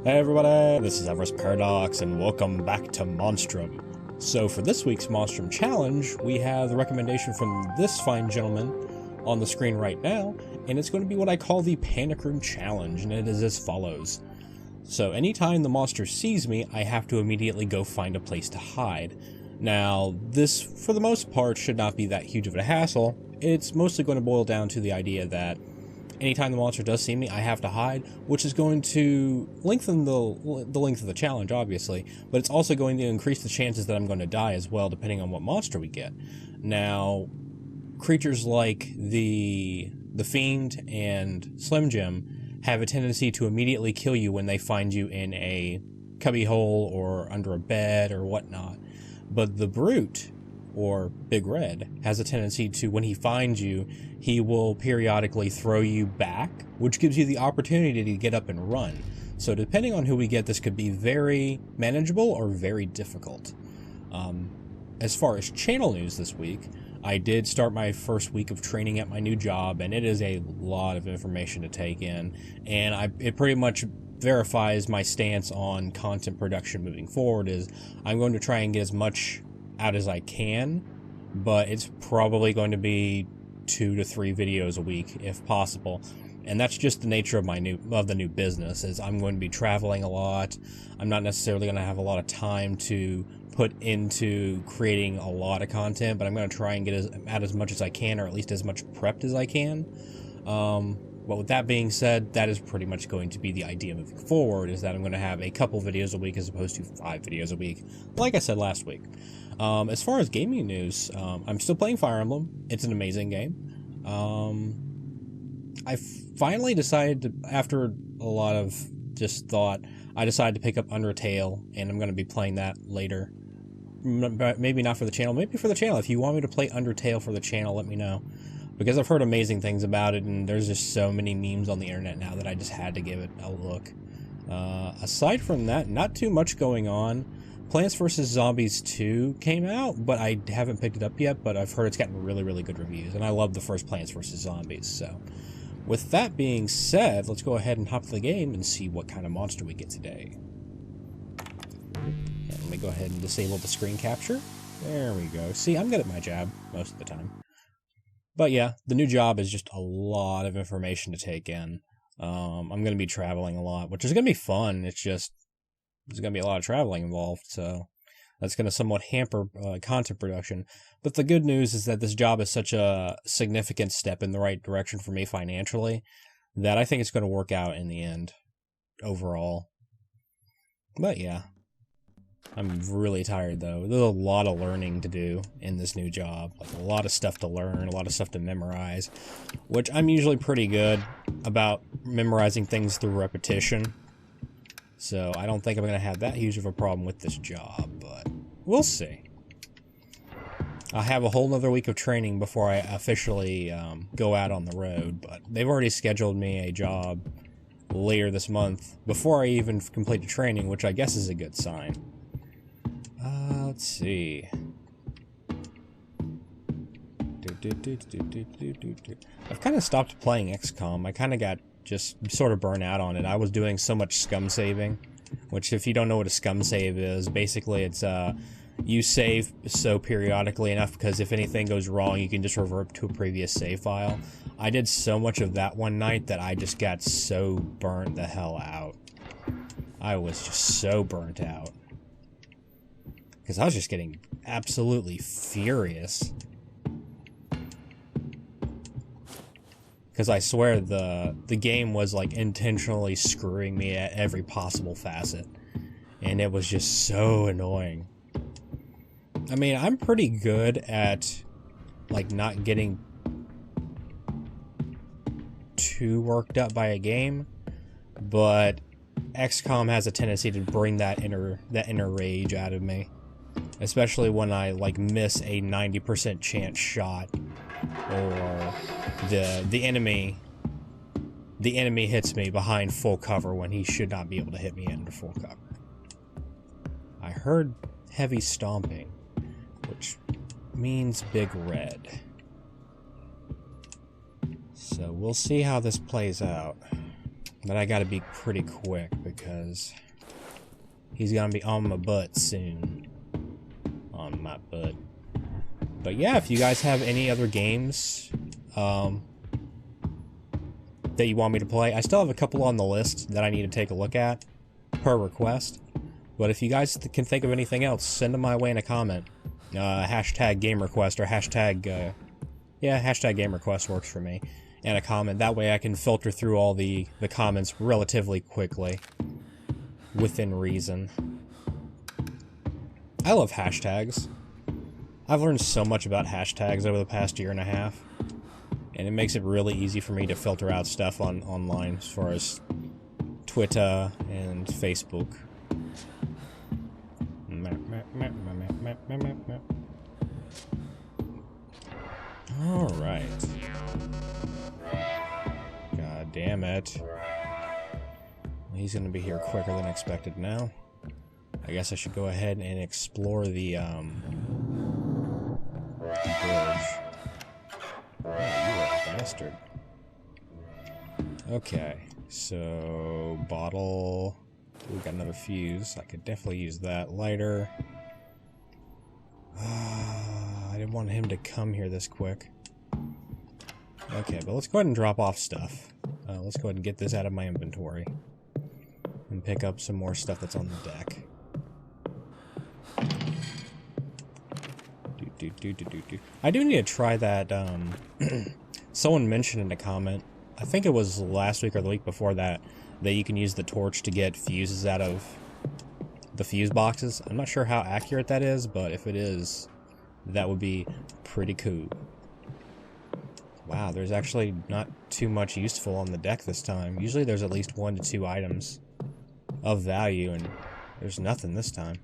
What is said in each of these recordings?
Hey everybody, this is Avaris Paradox, and welcome back to Monstrum. So for this week's Monstrum challenge, we have the recommendation from this fine gentleman on the screen right now, and it's going to be what I call the Panic Room Challenge, and it is as follows. So anytime the monster sees me, I have to immediately go find a place to hide. Now, this, for the most part, should not be that huge of a hassle. It's mostly going to boil down to the idea that anytime the monster does see me, I have to hide, which is going to lengthen the length of the challenge, obviously, but it's also going to increase the chances that I'm going to die as well, depending on what monster we get. Now, creatures like the Fiend and Slim Jim have a tendency to immediately kill you when they find you in a cubbyhole or under a bed or whatnot. But the Brute, or Big Red, has a tendency to, when he finds you, he will periodically throw you back, which gives you the opportunity to get up and run. So depending on who we get, this could be very manageable or very difficult. As far as channel news this week, I did start my first week of training at my new job, and it is a lot of information to take in, and it pretty much verifies my stance on content production moving forward. Is I'm going to try and get as much out as I can, but it's probably going to be 2 to 3 videos a week if possible. And that's just the nature of the new business, is I'm going to be traveling a lot. I'm not necessarily going to have a lot of time to put into creating a lot of content, but I'm going to try and get out as much as I can, or at least as much prepped as I can. But with that being said, that is pretty much going to be the idea moving forward, is that I'm going to have a couple videos a week as opposed to 5 videos a week, like I said last week. As far as gaming news, I'm still playing Fire Emblem. It's an amazing game. I finally decided to, after a lot of just thought, I decided to pick up Undertale, and I'm going to be playing that later. Maybe not for the channel, maybe for the channel. If you want me to play Undertale for the channel, let me know. Because I've heard amazing things about it, and there's just so many memes on the internet now that I just had to give it a look. Aside from that, not too much going on. Plants vs. Zombies 2 came out, but I haven't picked it up yet, but I've heard it's gotten really, really good reviews, and I love the first Plants vs. Zombies, so. With that being said, let's go ahead and hop to the game and see what kind of monster we get today. And let me go ahead and disable the screen capture. There we go. See, I'm good at my job most of the time. But yeah, the new job is just a lot of information to take in. I'm going to be traveling a lot, which is going to be fun. It's just, there's going to be a lot of traveling involved, so that's going to somewhat hamper content production. But the good news is that this job is such a significant step in the right direction for me financially that I think it's going to work out in the end, overall. But yeah, I'm really tired though. There's a lot of learning to do in this new job. Like a lot of stuff to learn, a lot of stuff to memorize, which I'm usually pretty good about memorizing things through repetition. So I don't think I'm going to have that huge of a problem with this job, but we'll see. I have a whole nother week of training before I officially go out on the road, but they've already scheduled me a job later this month before I even complete the training, which I guess is a good sign. Let's see. I've kind of stopped playing XCOM. I kind of got just sort of burnt out on it. I was doing so much scum saving, which if you don't know what a scum save is, basically it's you save so periodically enough because if anything goes wrong, you can just revert to a previous save file. I did so much of that one night that I just got so burnt the hell out. I was just so burnt out. Because I was just getting absolutely furious. Because I swear the game was like intentionally screwing me at every possible facet. And it was just so annoying. I mean, I'm pretty good at like not getting too worked up by a game, but XCOM has a tendency to bring that inner rage out of me. Especially when I like miss a 90% chance shot, or the enemy hits me behind full cover when he should not be able to hit me under full cover. I heard heavy stomping, which means Big Red. So we'll see how this plays out. But I gotta be pretty quick because he's gonna be on my butt soon. On my butt. But yeah, if you guys have any other games that you want me to play, I still have a couple on the list that I need to take a look at per request. But if you guys can think of anything else, send them my way in a comment. Hashtag game request or hashtag, hashtag game request works for me. And a comment. That way I can filter through all the comments relatively quickly. Within reason. I love hashtags. I've learned so much about hashtags over the past year and a half. And it makes it really easy for me to filter out stuff online as far as Twitter and Facebook. Alright. God damn it. He's gonna be here quicker than expected now. I guess I should go ahead and explore the bridge. Oh, you are a bastard. Okay, so bottle. We've got another fuse. I could definitely use that. Lighter. I didn't want him to come here this quick. Okay, but let's go ahead and drop off stuff. Let's go ahead and get this out of my inventory. And pick up some more stuff that's on the deck. I do need to try that, someone mentioned in a comment, I think it was last week or the week before that you can use the torch to get fuses out of the fuse boxes. I'm not sure how accurate that is, but if it is, that would be pretty cool. Wow, there's actually not too much useful on the deck this time. Usually there's at least 1 to 2 items of value, and there's nothing this time.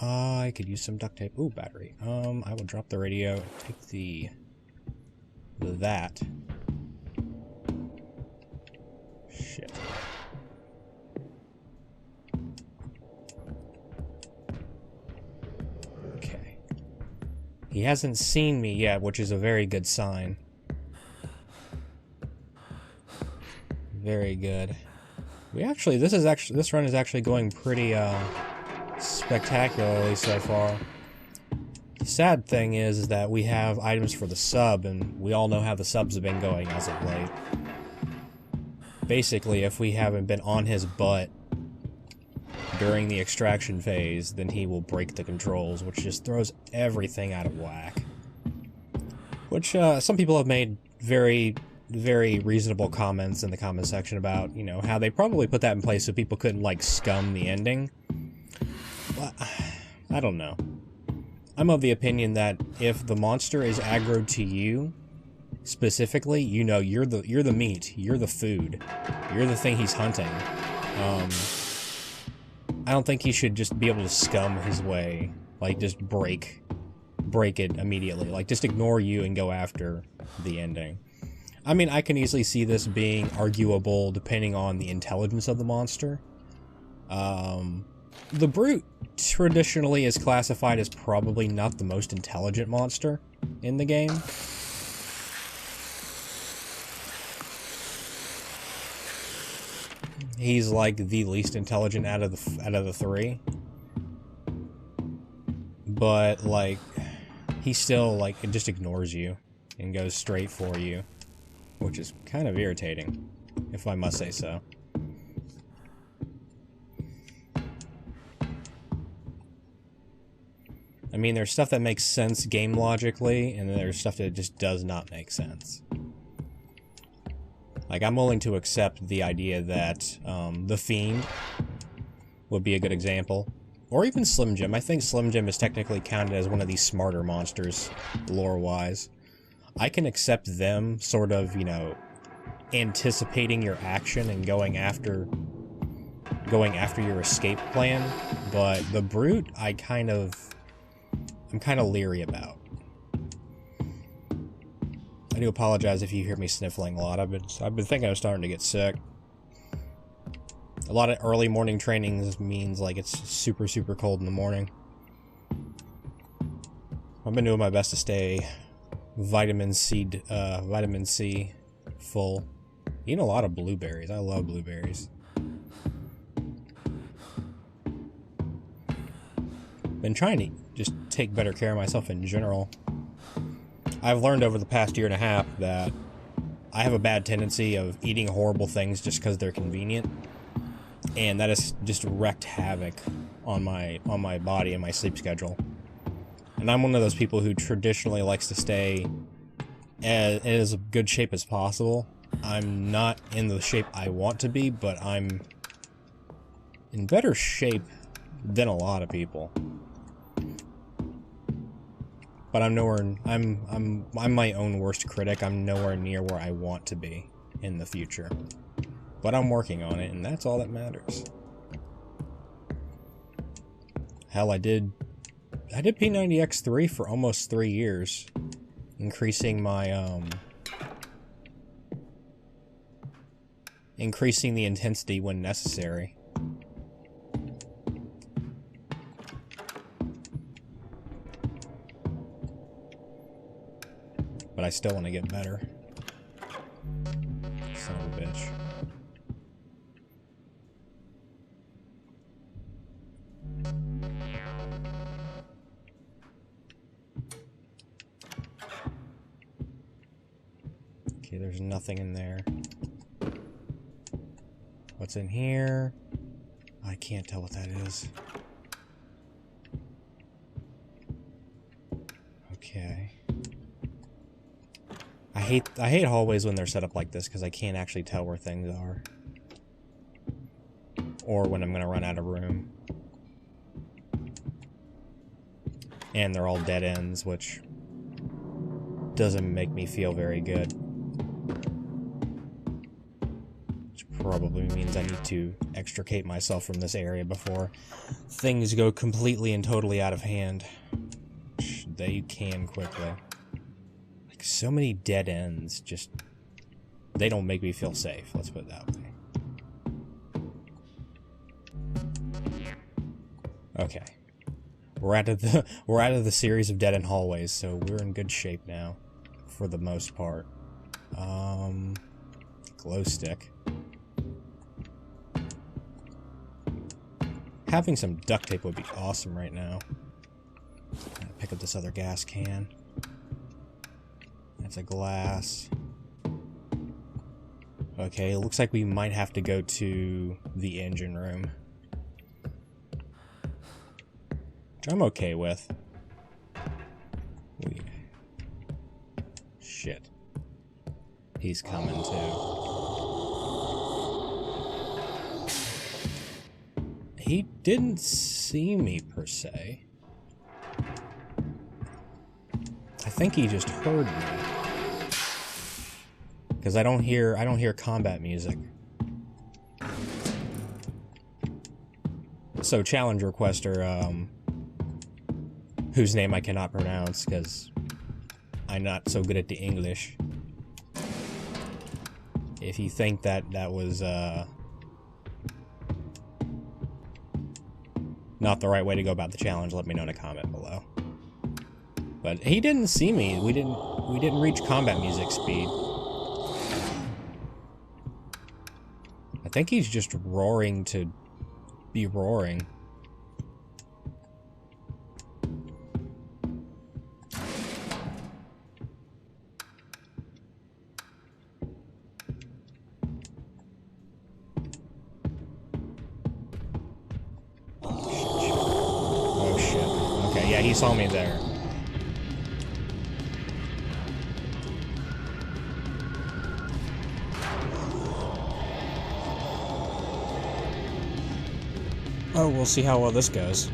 I could use some duct tape. Ooh, battery. I will drop the radio and take that. Shit. Okay. He hasn't seen me yet, which is a very good sign. Very good. This run is actually going pretty, spectacularly so far. The sad thing is that we have items for the sub, and we all know how the subs have been going as of late. Basically, if we haven't been on his butt during the extraction phase, then he will break the controls, which just throws everything out of whack. Which, some people have made very, very reasonable comments in the comment section about, you know, how they probably put that in place so people couldn't, like, scum the ending. But, I don't know. I'm of the opinion that if the monster is aggroed to you, specifically, you know, you're the meat, you're the food, you're the thing he's hunting. I don't think he should just be able to scum his way, like just break it immediately, like just ignore you and go after the ending. I mean, I can easily see this being arguable depending on the intelligence of the monster. The brute traditionally is classified as probably not the most intelligent monster in the game. He's like the least intelligent out of the 3. But like he still like it just ignores you and goes straight for you, which is kind of irritating, if I must say so. I mean, there's stuff that makes sense game logically, and then there's stuff that just does not make sense. Like, I'm willing to accept the idea that the Fiend would be a good example. Or even Slim Jim. I think Slim Jim is technically counted as one of these smarter monsters, lore-wise. I can accept them sort of, you know, anticipating your action and going after your escape plan, but the Brute, I'm kind of leery about. I do apologize if you hear me sniffling a lot. I've been thinking I'm starting to get sick. A lot of early morning trainings means like it's super, super cold in the morning. I've been doing my best to stay vitamin C full. Eating a lot of blueberries. I love blueberries. been trying to just take better care of myself in general. I've learned over the past year and a half that I have a bad tendency of eating horrible things just because they're convenient, and that has just wreaked havoc on my body and my sleep schedule. And I'm one of those people who traditionally likes to stay in as good shape as possible. I'm not in the shape I want to be, but I'm in better shape than a lot of people. But I'm nowhere. I'm my own worst critic. I'm nowhere near where I want to be in the future. But I'm working on it, and that's all that matters. Hell, I did P90X3 for almost 3 years, increasing my increasing the intensity when necessary. But I still want to get better. Son of a bitch. Okay, there's nothing in there. What's in here? I can't tell what that is. Okay. I hate hallways when they're set up like this because I can't actually tell where things are. Or when I'm gonna run out of room. And they're all dead ends, which doesn't make me feel very good. Which probably means I need to extricate myself from this area before things go completely and totally out of hand. Which they can quickly. Like, so many dead ends, just... they don't make me feel safe, let's put it that way. Okay. We're out of the series of dead end hallways, so we're in good shape now. For the most part. Glow stick. Having some duct tape would be awesome right now. Pick up this other gas can. That's a glass. Okay, it looks like we might have to go to the engine room. Which I'm okay with. Shit. He's coming too. He didn't see me per se. I think he just heard me. Because I don't hear combat music. So challenge requester, whose name I cannot pronounce because I'm not so good at the English. If you think that was not the right way to go about the challenge, let me know in a comment below. But he didn't see me. We didn't reach combat music speed. I think he's just roaring to be roaring. Oh shit. Okay, yeah, he saw me there. Oh, we'll see how well this goes.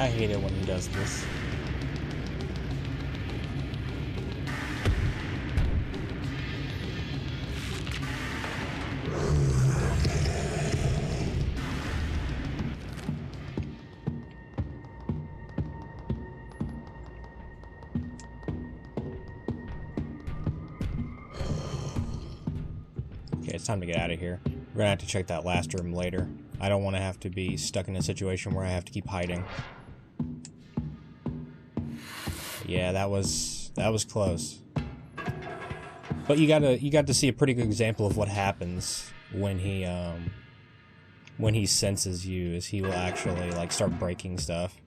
I hate it when he does this. Okay, it's time to get out of here. We're gonna have to check that last room later. I don't want to have to be stuck in a situation where I have to keep hiding. Yeah, that was close. But you got to see a pretty good example of what happens when he senses you, is he will actually like start breaking stuff.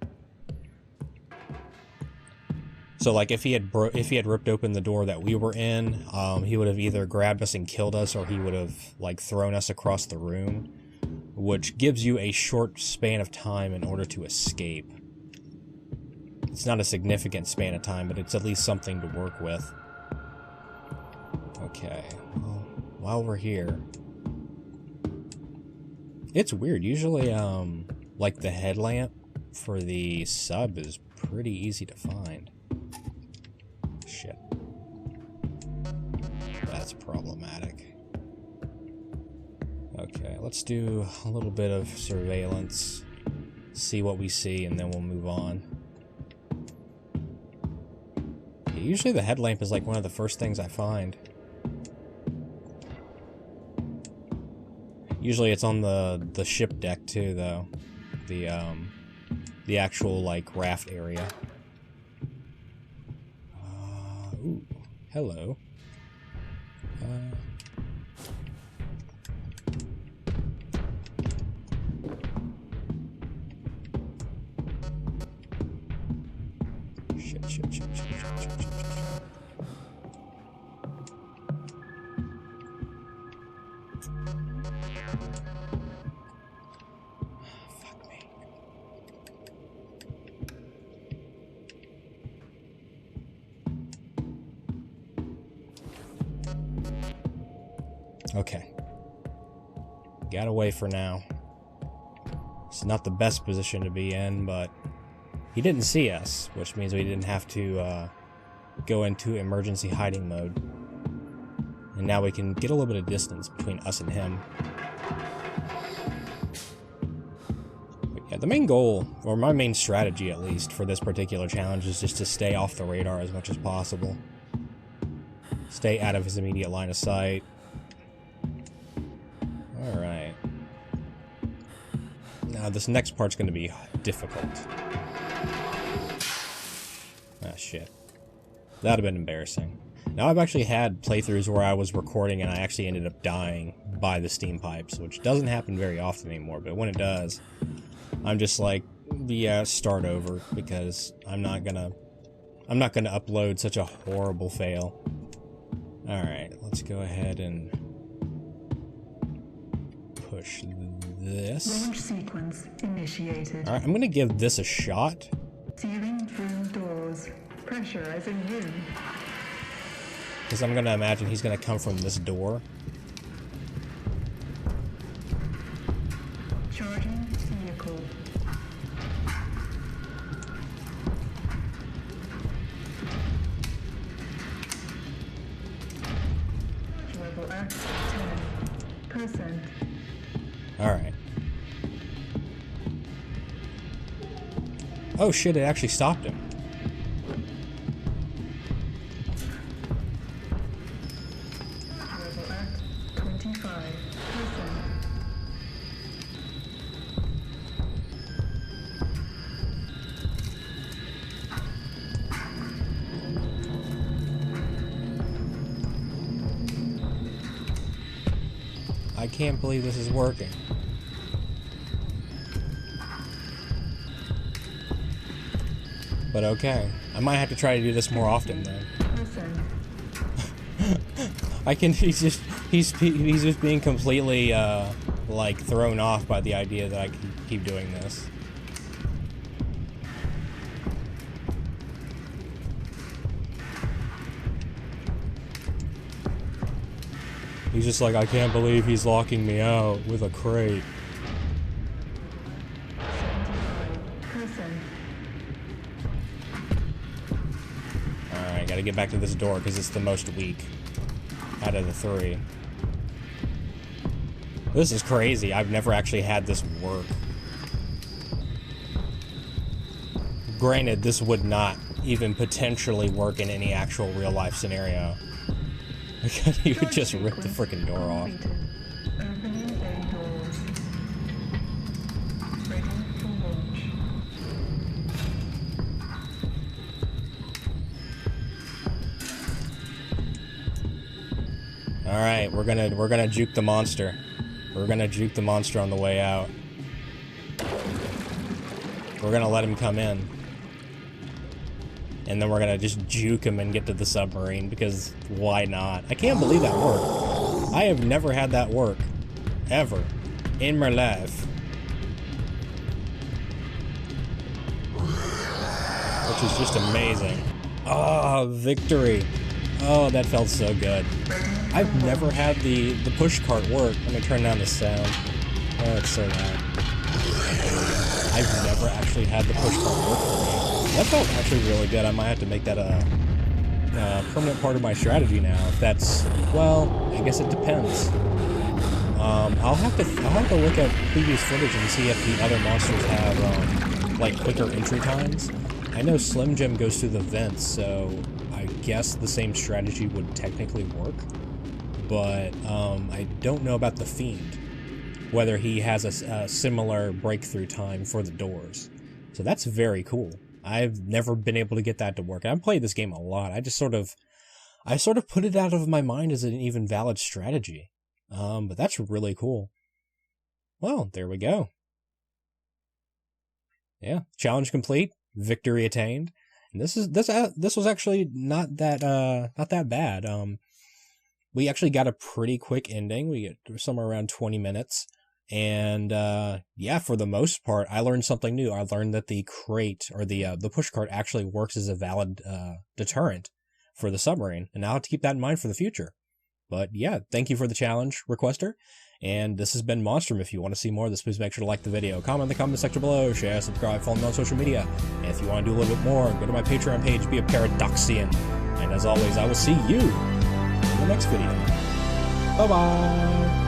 So like if he had ripped open the door that we were in, he would have either grabbed us and killed us, or he would have like thrown us across the room, which gives you a short span of time in order to escape. It's not a significant span of time, but it's at least something to work with. Okay, well, while we're here, it's weird. Usually, like the headlamp for the sub is pretty easy to find. Shit. That's problematic. Okay, let's do a little bit of surveillance, see what we see, and then we'll move on. Yeah, usually the headlamp is like one of the first things I find. Usually it's on the ship deck too, though. The actual like raft area. Ooh, hello. Shit. Fuck me. Okay. Got away for now. It's not the best position to be in, but he didn't see us, which means we didn't have to go into emergency hiding mode. And now we can get a little bit of distance between us and him. But yeah, the main goal, or my main strategy at least, for this particular challenge is just to stay off the radar as much as possible. Stay out of his immediate line of sight. Alright. Now this next part's going to be difficult. Ah, shit. That would have been embarrassing. Now, I've actually had playthroughs where I was recording and I actually ended up dying by the steam pipes, which doesn't happen very often anymore, but when it does, I'm just like, yeah, start over, because I'm not gonna upload such a horrible fail. Alright, let's go ahead and push this. Launch sequence initiated. Alright, I'm gonna give this a shot. Sealing room doors. Pressurizing room. Because I'm gonna imagine he's gonna come from this door. Charging vehicle. Level at 10%. Alright. Oh shit, it actually stopped him. Level at 25%. I can't believe this is working. But okay. I might have to try to do this more often then. He's just being completely like thrown off by the idea that I can keep doing this. He's just like, I can't believe he's locking me out with a crate. 75%. get back to this door because it's the most weak out of the 3. This is crazy. I've never actually had this work. Granted, this would not even potentially work in any actual real-life scenario. You would just rip the freaking door off. Opening bay doors. Ready for launch. Alright, we're gonna juke the monster. We're gonna juke the monster on the way out. We're gonna let him come in. And then we're gonna just juke him and get to the submarine, because why not? I can't believe that worked. I have never had that work. Ever. In my life. Which is just amazing. Oh, victory. Oh, that felt so good. I've never had the push cart work. Let me turn down the sound. Oh, it's so loud. I've never actually had the push cart work for me. That felt actually really good. I might have to make that a permanent part of my strategy now. If that's, well, I guess it depends. I'll have to look at previous footage and see if the other monsters have like quicker entry times. I know Slim Jim goes through the vents, so I guess the same strategy would technically work. But I don't know about the Fiend, whether he has a similar breakthrough time for the doors. So that's very cool. I've never been able to get that to work. I've played this game a lot. I sort of put it out of my mind as an even valid strategy. But that's really cool. Well, there we go. Yeah, challenge complete, victory attained. And this was actually not that bad. We actually got a pretty quick ending. We get somewhere around 20 minutes. And yeah, for the most part, I learned something new. I learned that the crate, or the pushcart, actually works as a valid deterrent for the submarine, and I'll have to keep that in mind for the future. But yeah, thank you for the challenge, requester. And this has been Monstrum. If you want to see more of this, please make sure to like the video, comment in the comment section below, share, subscribe, follow me on social media. And if you want to do a little bit more, go to my Patreon page, be a Paradoxian. And as always, I will see you in the next video. Bye-bye!